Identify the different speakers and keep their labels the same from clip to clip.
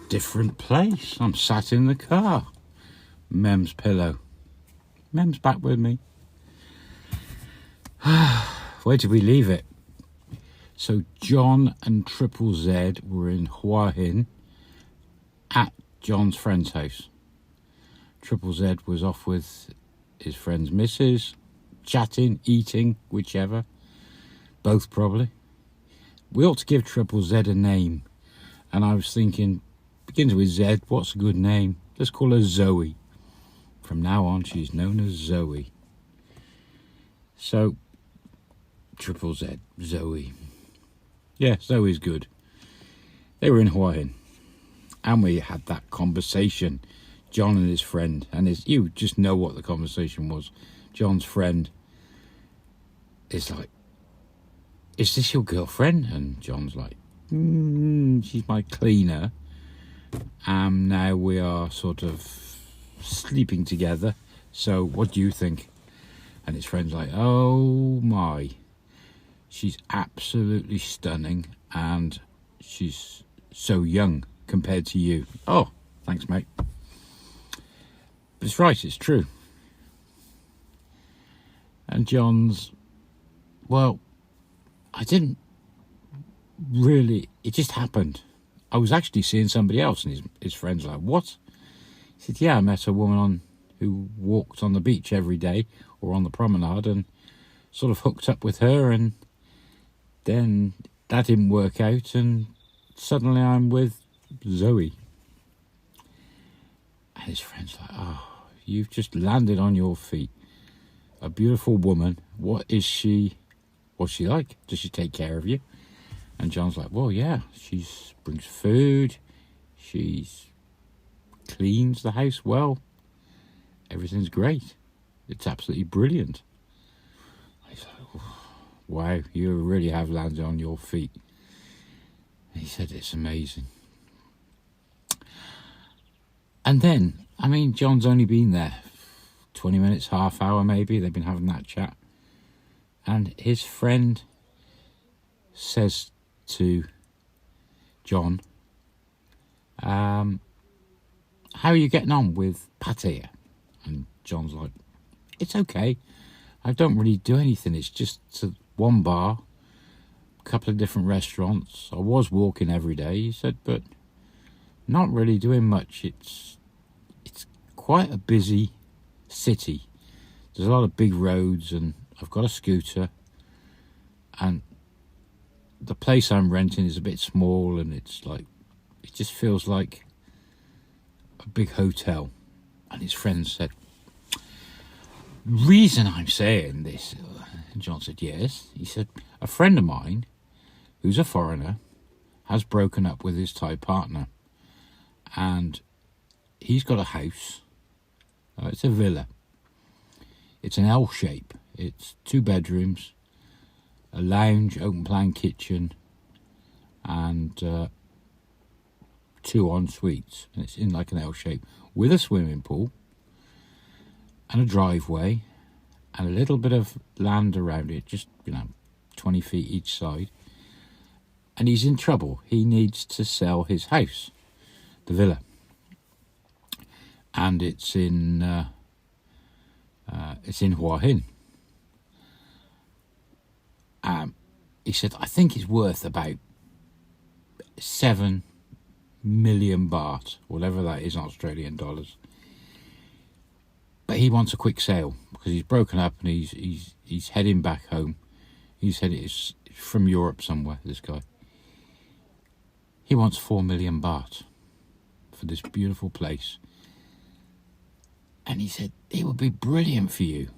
Speaker 1: different place. I'm sat in the car. Mem's pillow. Mem's back with me. Where did we leave it? So John and Triple Z were in Hua Hin at John's friend's house. Triple Z was off with his friend's missus, chatting, eating, whichever. Both probably. We ought to give Triple Z a name. And I was thinking, begins with Z, what's a good name? Let's call her Zoe. From now on, she's known as Zoe. So, Triple Z, Zoe. Yeah, Zoe's good. They were in Hawaii, and we had that conversation. John and his friend, and you just know what the conversation was. John's friend is like, "Is this your girlfriend?" And John's like, "She's my cleaner. Now we are sort of sleeping together. So what do you think?" And his friend's like, "Oh my. She's absolutely stunning, and she's so young compared to you." "Oh, thanks, mate." But it's right, it's true. And John's, well, I didn't really, it just happened. I was actually seeing somebody else, and his friend's like, "What?" He said, "Yeah, I met a woman who walked on the beach every day, or on the promenade, and sort of hooked up with her, and then that didn't work out, and suddenly I'm with Zoe." And his friend's like, "Oh, you've just landed on your feet. A beautiful woman. What is she? What's she like? Does she take care of you?" And John's like, "Well, yeah, she brings food. She cleans the house well. Everything's great. It's absolutely brilliant." He's like, "Wow, you really have landed on your feet." And he said, "It's amazing." And then, I mean, John's only been there 20 minutes, half hour maybe. They've been having that chat. And his friend says to John, "How are you getting on with Pattaya?" And John's like, "It's okay. I don't really do anything. It's just one bar, a couple of different restaurants. I was walking every day," he said, "but not really doing much. It's quite a busy city. There's a lot of big roads, and I've got a scooter, and the place I'm renting is a bit small, and it's like, it just feels like a big hotel." And his friend said, "Reason I'm saying this," and John said, "Yes." He said, "A friend of mine who's a foreigner has broken up with his Thai partner, and he's got a house. It's a villa. It's an L shape. It's 2 bedrooms, a lounge, open plan kitchen, and 2 en suites. And it's in like an L shape with a swimming pool and a driveway and a little bit of land around it, just 20 feet each side. And he's in trouble. He needs to sell his house, the villa, and it's in Hua Hin." He said, "I think it's worth about 7 million baht, whatever that is in Australian dollars. But he wants a quick sale because he's broken up, and he's heading back home. He said it's from Europe somewhere, this guy. He wants 4 million baht for this beautiful place. And he said, it would be brilliant for you."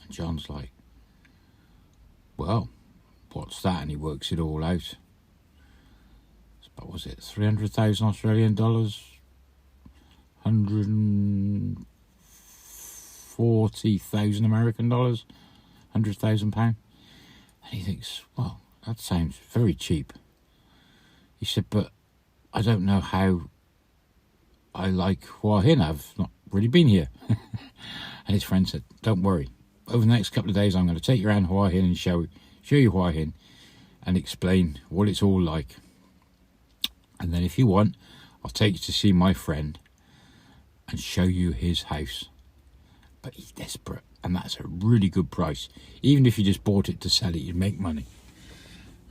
Speaker 1: And John's like, "Well, what's that?" And he works it all out. What was it, 300,000 Australian dollars? 140,000 American dollars? 100,000 pounds? And he thinks, well, that sounds very cheap. He said, "But I don't know how I like Hua Hin. I've not really been here." And his friend said, "Don't worry. Over the next couple of days, I'm going to take you around Hua Hin and show you Hua Hin and explain what it's all like. And then if you want, I'll take you to see my friend and show you his house. But he's desperate, and that's a really good price. Even if you just bought it to sell it, you'd make money.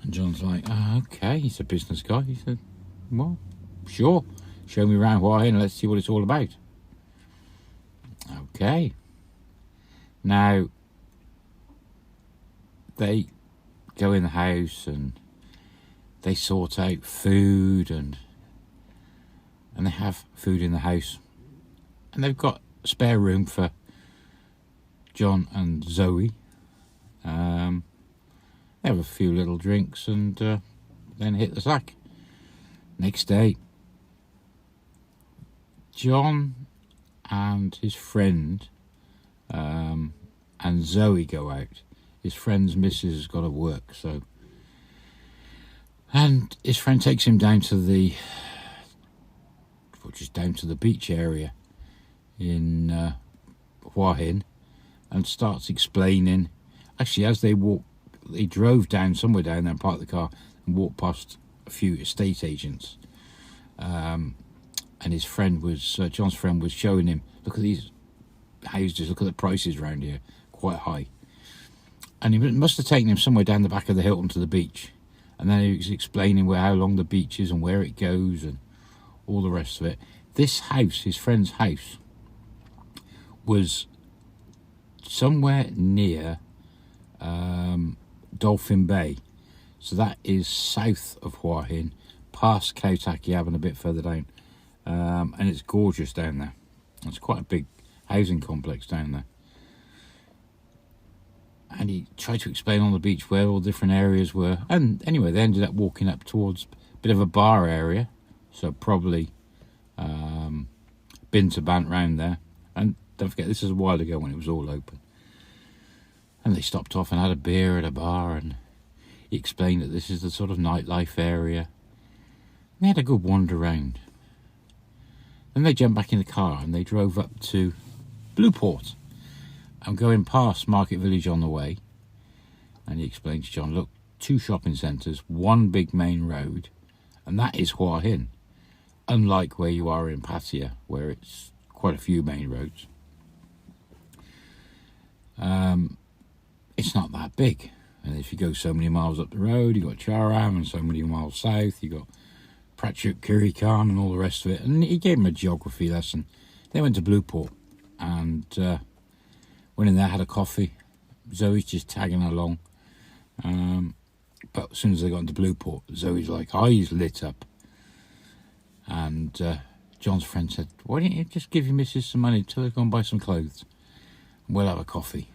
Speaker 1: And John's like, okay, he's a business guy. He said, well, sure, show me around Hua Hin and let's see what it's all about. Okay. Now, they go in the house and they sort out food, and they have food in the house. And they've got spare room for John and Zoe. They have a few little drinks and then hit the sack. Next day, John and his friend and Zoe go out. His friend's missus has got to work, so... And his friend takes him down to the beach area in Hua Hin and starts explaining. Actually, as they walk, they drove down somewhere down there and parked the car and walked past a few estate agents. And his friend was, John's friend was showing him, look at these houses, look at the prices around here, quite high. And he must have taken him somewhere down the back of the Hilton to the beach. And then he was explaining how long the beach is and where it goes and all the rest of it. This house, his friend's house, was somewhere near Dolphin Bay. So that is south of Hua Hin, past Khao Tak Yab and a bit further down. And it's gorgeous down there. It's quite a big housing complex down there. And he tried to explain on the beach where all different areas were. And anyway, they ended up walking up towards a bit of a bar area. So probably been to Bant round there. And don't forget, this is a while ago when it was all open. And they stopped off and had a beer at a bar. And he explained that this is the sort of nightlife area. And they had a good wander round. Then they jumped back in the car and they drove up to Blueport. I'm going past Market Village on the way, and he explained to John, look, 2 shopping centres, 1 big main road, and that is Hua Hin, unlike where you are in Pattaya, where it's quite a few main roads. It's not that big, and if you go so many miles up the road, you've got Charam, and so many miles south, you've got Prachuap Khiri Khan and all the rest of it. And he gave him a geography lesson. They went to Blueport, and... went in there, had a coffee. Zoe's just tagging along. But as soon as they got into Blueport, Zoe's like, eyes lit up. And John's friend said, why don't you just give your missus some money till they go and buy some clothes? And we'll have a coffee.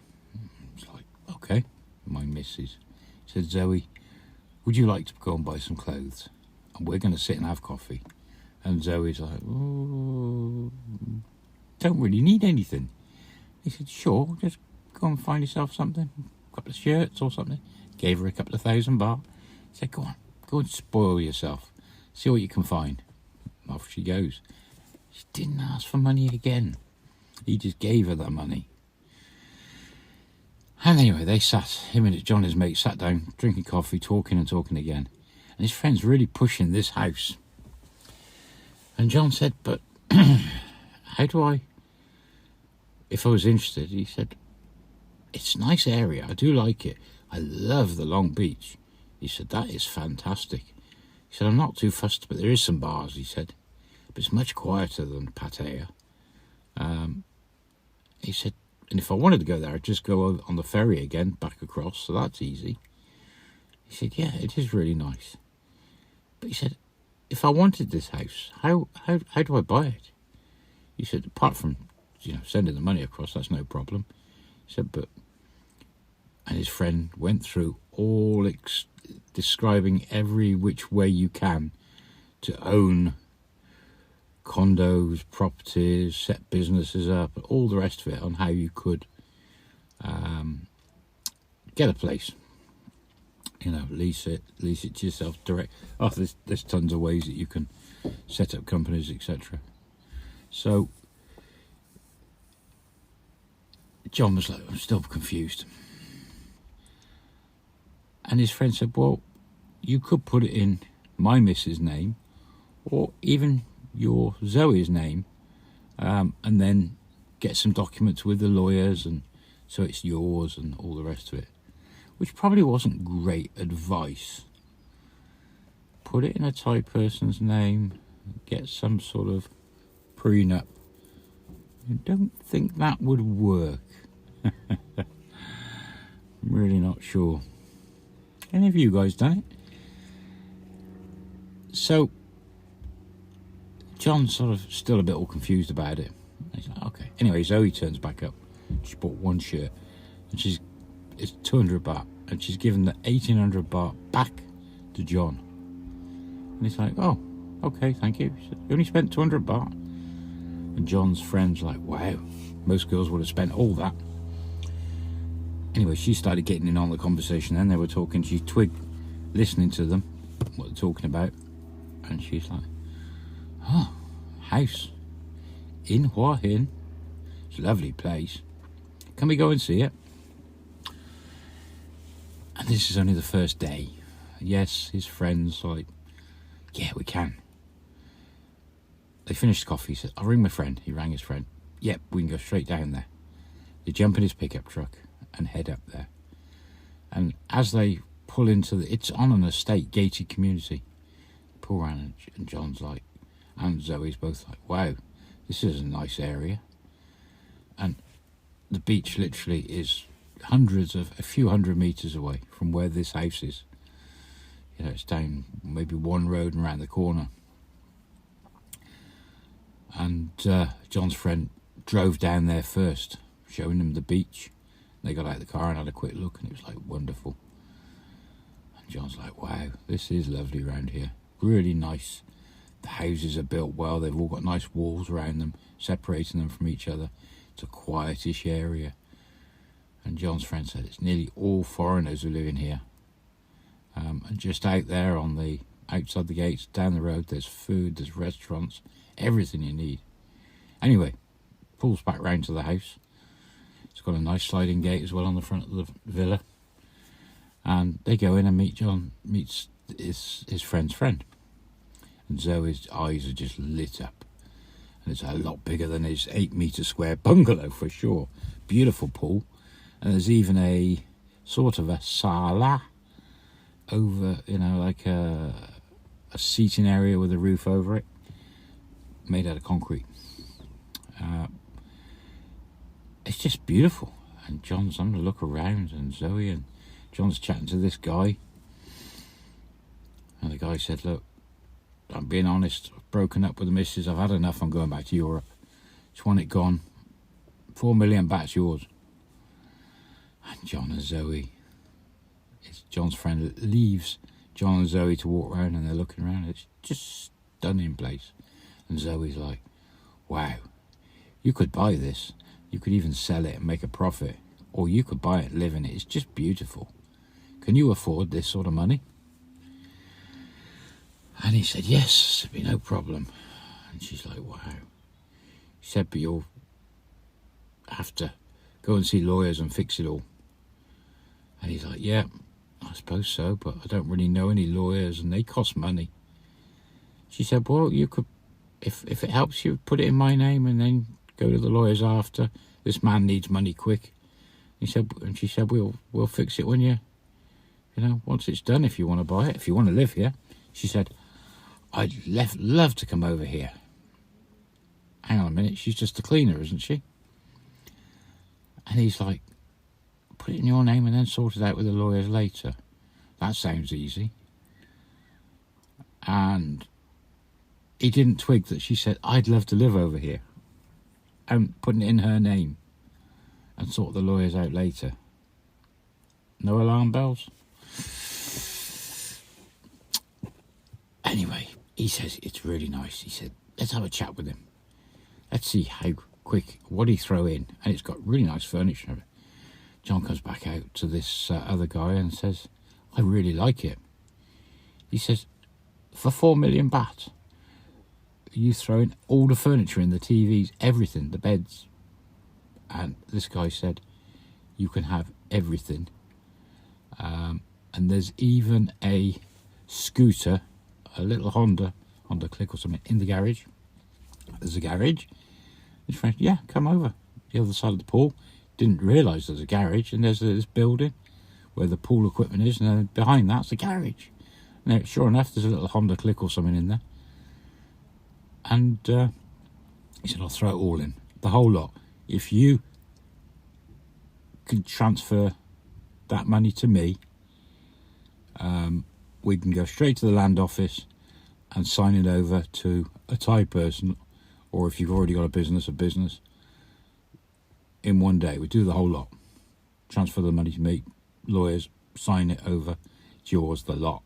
Speaker 1: It's like, okay, my missus. He said, Zoe, would you like to go and buy some clothes? And we're going to sit and have coffee. And Zoe's like, oh, don't really need anything. He said, sure, just go and find yourself something, a couple of shirts or something. Gave her a couple of $1,000. He said, go and spoil yourself. See what you can find. Off she goes. She didn't ask for money again. He just gave her the money. And anyway, they sat, him and John, his mate, sat down, drinking coffee, talking and talking again. And his friend's really pushing this house. And John said, but how do I... If I was interested, he said, it's a nice area. I do like it. I love the Long Beach. He said, that is fantastic. He said, I'm not too fussed, but there is some bars, he said. But it's much quieter than Pattaya. He said, and if I wanted to go there, I'd just go on the ferry again, back across, so that's easy. He said, yeah, it is really nice. But he said, if I wanted this house, how do I buy it? He said, apart from sending the money across, that's no problem. He said, and his friend went through all describing every which way you can to own condos, properties, set businesses up, all the rest of it on how you could get a place. Lease it to yourself direct. Oh, there's tons of ways that you can set up companies, etc. So John was like, I'm still confused. And his friend said, well, you could put it in my missus' name, or even your Zoe's name, and then get some documents with the lawyers, and so it's yours and all the rest of it. Which probably wasn't great advice. Put it in a Thai person's name, get some sort of prenup. I don't think that would work. I'm really not sure. Any of you guys done it? So John's sort of still a bit all confused about it. He's like, okay. Anyway, Zoe turns back up. She bought one shirt, and it's 200 baht, and she's given the 1800 baht back to John. And he's like, oh, okay, thank you. She said, you only spent 200 baht. And John's friend's like, wow, most girls would have spent all that. Anyway, she started getting in on the conversation. Then they were talking. She twigged, listening to them, what they're talking about. And she's like, oh, house in Hua Hin. It's a lovely place. Can we go and see it? And this is only the first day. Yes, his friend's like, yeah, we can. They finished coffee. He said, I'll ring my friend. He rang his friend. Yep, we can go straight down there. They jump in his pickup truck and head up there. And as they pull into it's on an estate, gated community. Pull around, and John's like, and Zoe's both like, wow, this is a nice area. And the beach literally is a few hundred meters away from where this house is. You know, it's down maybe one road and around the corner. And John's friend drove down there first, showing them the beach. They got out of the car and had a quick look, and it was like wonderful. And John's like, wow, this is lovely around here. Really nice. The houses are built well. They've all got nice walls around them, separating them from each other. It's a quietish area. And John's friend said it's nearly all foreigners who live in here. And just out there outside the gates, down the road, there's food, there's restaurants, everything you need. Anyway, pulls back round to the house. It's got a nice sliding gate as well on the front of the villa. And they go in, and John meets his friend's friend. And Zoe's eyes are just lit up. And it's a lot bigger than his 8-metre square bungalow for sure. Beautiful pool. And there's even a sort of a sala over, like a seating area with a roof over it, made out of concrete. It's just beautiful. And John's having to look around, and Zoe and John's chatting to this guy. And the guy said, look, I'm being honest, I've broken up with the missus, I've had enough, I'm going back to Europe. Just want it gone. 4 million baht's yours. And John and Zoe, John's friend leaves John and Zoe to walk around, and they're looking around. It's just stunning place. And Zoe's like, wow, you could buy this. You could even sell it and make a profit. Or you could buy it, live in it. It's just beautiful. Can you afford this sort of money? And he said, yes, it'd be no problem. And she's like, wow. He said, but you'll have to go and see lawyers and fix it all. And he's like, yeah, I suppose so, but I don't really know any lawyers, and they cost money. She said, well, you could, if it helps you, put it in my name and then go to the lawyers after. This man needs money quick. He said, and she said, we'll fix it when once it's done, if you want to buy it, if you want to live here. She said, I'd love to come over here. Hang on a minute, she's just a cleaner, isn't she? And he's like, put it in your name and then sort it out with the lawyers later. That sounds easy. And he didn't twig that she said, I'd love to live over here. And putting it in her name and sort the lawyers out later. No alarm bells? Anyway, he says it's really nice. He said, let's have a chat with him. Let's see how quick, what he throw in. And it's got really nice furniture. John comes back out to this other guy and says, I really like it. He says, for 4 million baht, you throw in all the furniture in, the TVs, everything, the beds. And this guy said, you can have everything. And there's even a scooter, a little Honda Click or something, in the garage. there's a garage. His friend, yeah, come over. The other side of the pool. Didn't realise there's a garage, and there's this building where the pool equipment is, and then behind that's the garage. And there, sure enough, there's a little Honda Click or something in there. And he said, I'll throw it all in, the whole lot. If you could transfer that money to me, we can go straight to the land office and sign it over to a Thai person, or if you've already got a business, in one day. We do the whole lot. Transfer the money to me, lawyers, sign it over, it's yours, the lot.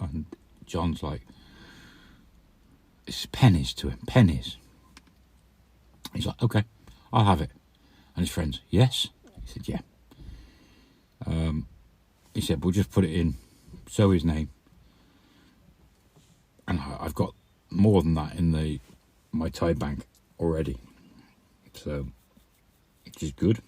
Speaker 1: And John's like, it's pennies to him, pennies. He's like, okay, I'll have it. And his friends, yes? He said, yeah. He said, we'll just put it in Zoe's name. And I've got more than that in my Thai bank already. So, which is good.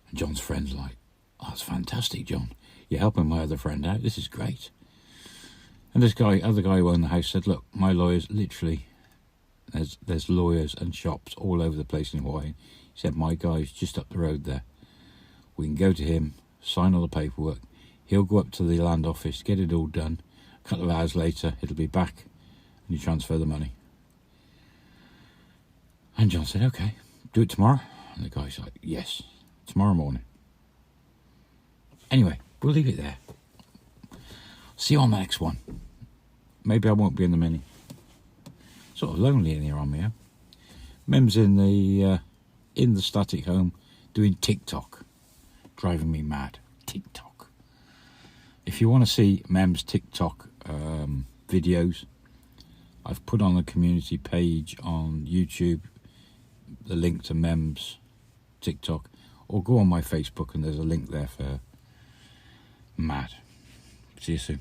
Speaker 1: And John's friend's like, oh, that's fantastic, John. You're helping my other friend out. This is great. And this other guy who owned the house said, look, my lawyers literally, there's lawyers and shops all over the place in Hawaii. He said, my guy's just up the road there. We can go to him, sign all the paperwork. He'll go up to the land office, get it all done. A couple of hours later, it'll be back and you transfer the money. And John said, okay, do it tomorrow. And the guy's like, yes, tomorrow morning. Anyway, we'll leave it there. See you on the next one. Maybe I won't be in the mini. Sort of lonely in here on me, huh? Mem's in the static home doing TikTok. Driving me mad. TikTok. If you want to see Mem's TikTok videos, I've put on the community page on YouTube the link to Mem's TikTok, or go on my Facebook and there's a link there for mad. See you soon.